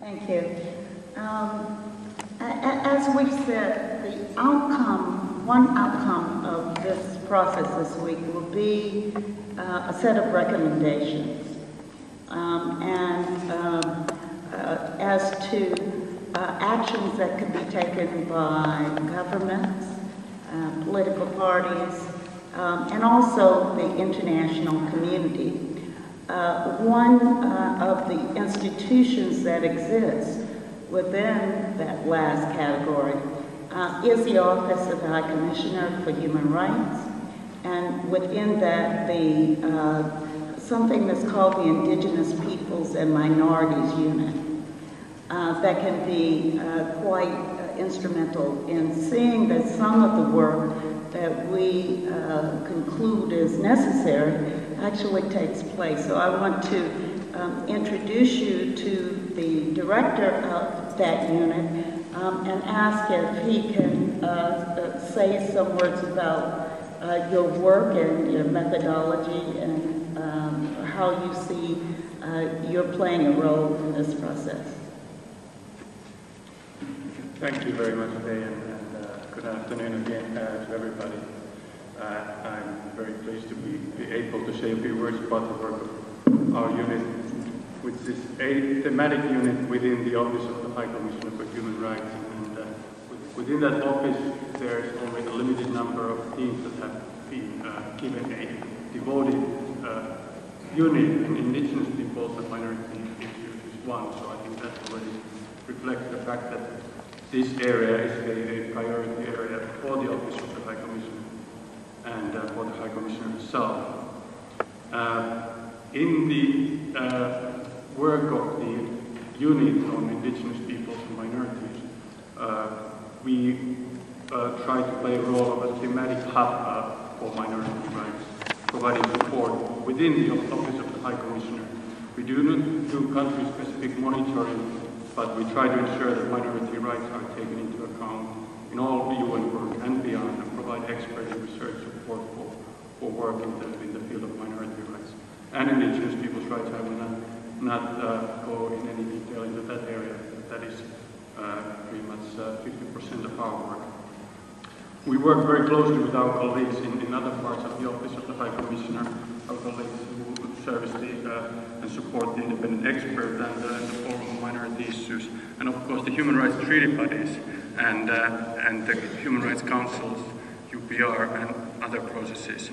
Thank you. As we said, one outcome of this process this week will be a set of recommendations. As to actions that could be taken by governments, political parties, and also the international community. One of the institutions that exists within that last category is the Office of the High Commissioner for Human Rights, and within that, something that's called the Indigenous Peoples and Minorities Unit that can be quite instrumental in seeing that some of the work that we conclude is necessary actually takes place. So I want to introduce you to the director of that unit and ask if he can say some words about your work and your methodology and how you see you're playing a role in this process. Thank you very much, Faye, and good afternoon again to everybody. I'm very pleased to be able to say a few words about the work of our unit, which is a thematic unit within the Office of the High Commissioner for Human Rights. And within that office, there's only a limited number of teams that have been given a devoted unit, and Indigenous peoples and minority issues is one. So I think that already reflects the fact that this area is a priority area for the Office of the High Commissioner and for the High Commissioner himself. In the work of the unit on Indigenous peoples and minorities, we try to play a role of a thematic hub for minority rights, providing support within the Office of the High Commissioner. We do not do country-specific monitoring, but we try to ensure that minority rights are taken into account in all UN work and beyond, and provide expert and research support for work in the field of minority rights and Indigenous people's rights. I will not go in any detail into that area. That is pretty much 50% of our work. We work very closely with our colleagues in other parts of the Office of the High Commissioner, our colleagues who service and support the independent expert and the Forum on Minority Issues, and of course the human rights treaty bodies and the human rights councils, UPR, and other processes.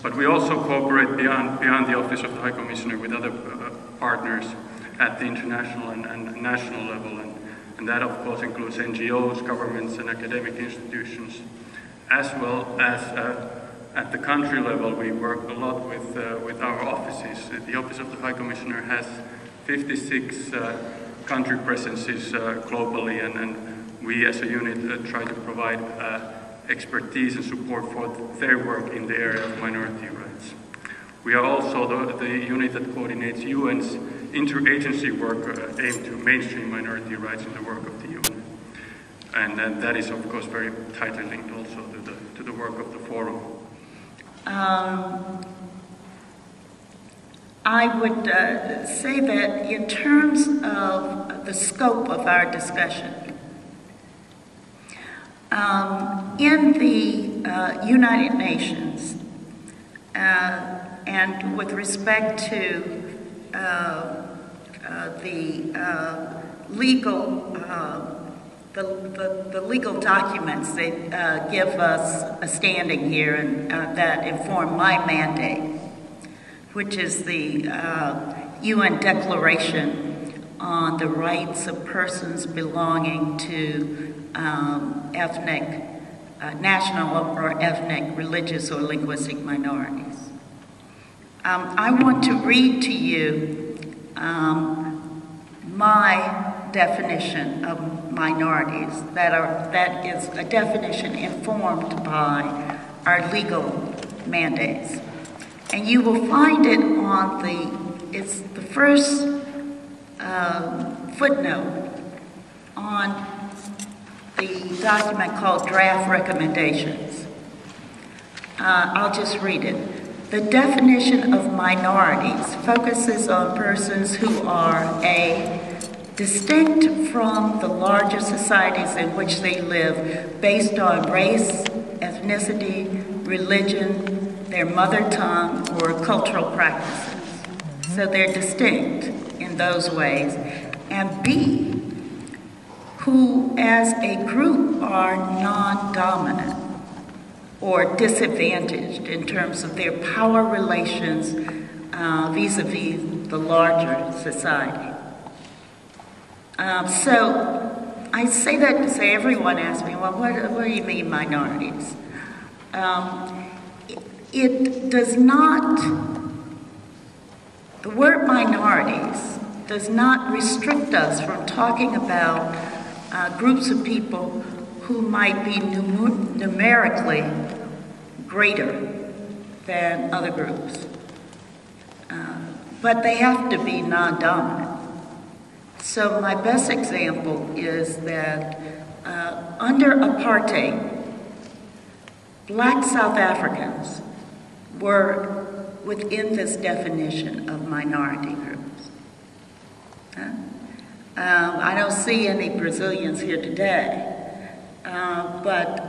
But we also cooperate beyond the Office of the High Commissioner with other partners at the international and national level, and that of course includes NGOs, governments, and academic institutions, as well as at the country level. We work a lot with our offices. The Office of the High Commissioner has 56 country presences globally, and we as a unit try to provide expertise and support for their work in the area of minority rights. We are also the unit that coordinates UN's interagency work aimed to mainstream minority rights in the work of the UN. And that is of course very tightly linked also to the work of the Forum. I would say that in terms of the scope of our discussion, in the United Nations, and with respect to the legal documents that give us a standing here and that inform my mandate, which is the UN Declaration on the Rights of Persons Belonging to national or ethnic, religious, or linguistic minorities. I want to read to you my definition of minorities that is a definition informed by our legal mandates. And you will find it on it's the first footnote on the document called Draft Recommendations. I'll just read it. The definition of minorities focuses on persons who are A, distinct from the larger societies in which they live based on race, ethnicity, religion, their mother tongue, or cultural practices. So they're distinct in those ways. And B, who as a group are non-dominant or disadvantaged in terms of their power relations vis-a-vis the larger society. So I say that to say, everyone asks me, well, what do you mean minorities? It does not, the word minorities does not restrict us from talking about groups of people who might be numerically greater than other groups. But they have to be non-dominant. So my best example is that under apartheid, Black South Africans were within this definition of minority groups. I don't see any Brazilians here today, but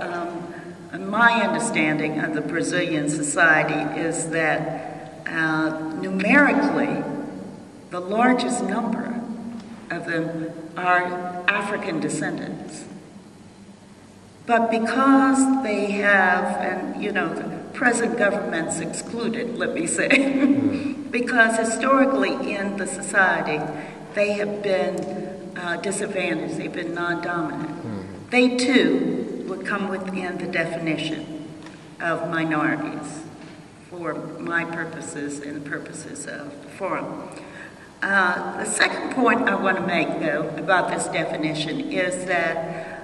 my understanding of the Brazilian society is that numerically, the largest number of them are African descendants. But because they have, and you know, the present government's excluded, let me say, because historically in the society, they have been disadvantaged, they've been non-dominant. They too would come within the definition of minorities for my purposes and the purposes of the forum. The second point I want to make, though, about this definition is that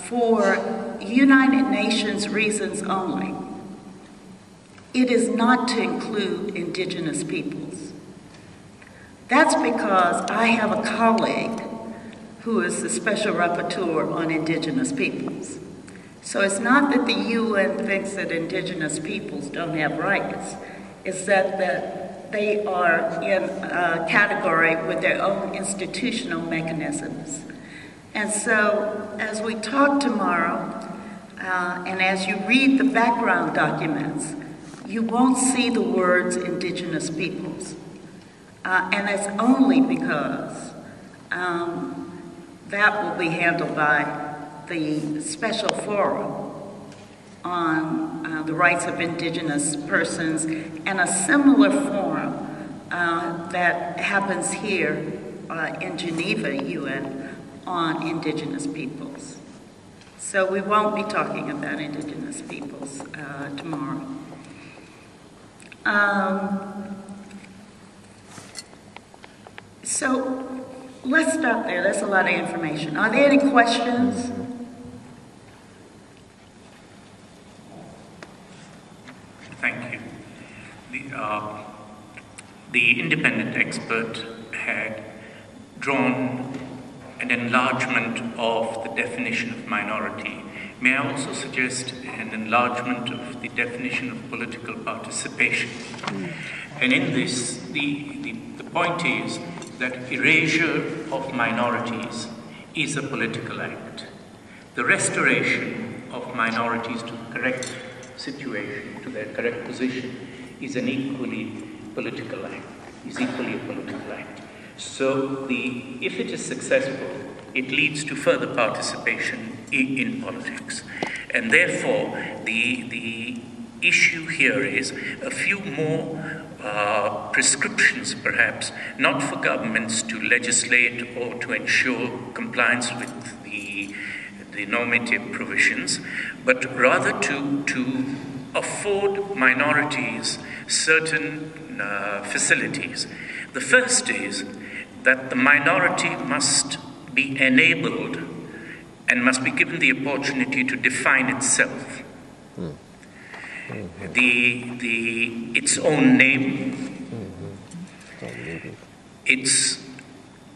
for United Nations reasons only, it is not to include indigenous peoples. That's because I have a colleague who is the special rapporteur on indigenous peoples. So it's not that the UN thinks that indigenous peoples don't have rights, it's that they are in a category with their own institutional mechanisms. And so as we talk tomorrow, and as you read the background documents, you won't see the words indigenous peoples. And that's only because that will be handled by the special forum on the rights of indigenous persons, and a similar forum that happens here in Geneva, UN, on indigenous peoples. So we won't be talking about indigenous peoples tomorrow. So let's stop there. That's a lot of information. Are there any questions? Thank you. The independent expert had drawn an enlargement of the definition of minority. May I also suggest an enlargement of the definition of political participation? And in this, the point is that erasure of minorities is a political act. The restoration of minorities to the correct situation, to their correct position, is an equally political act, is equally a political act. So if it is successful, it leads to further participation in politics. And therefore, the issue here is a few more prescriptions, perhaps, not for governments to legislate or to ensure compliance with the normative provisions, but rather to afford minorities certain facilities. The first is that the minority must be enabled and must be given the opportunity to define itself. Its own name, its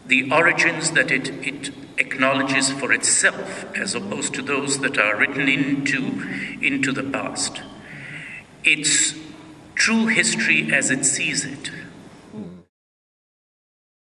the origins that it acknowledges for itself, as opposed to those that are written into the past, its true history as it sees it,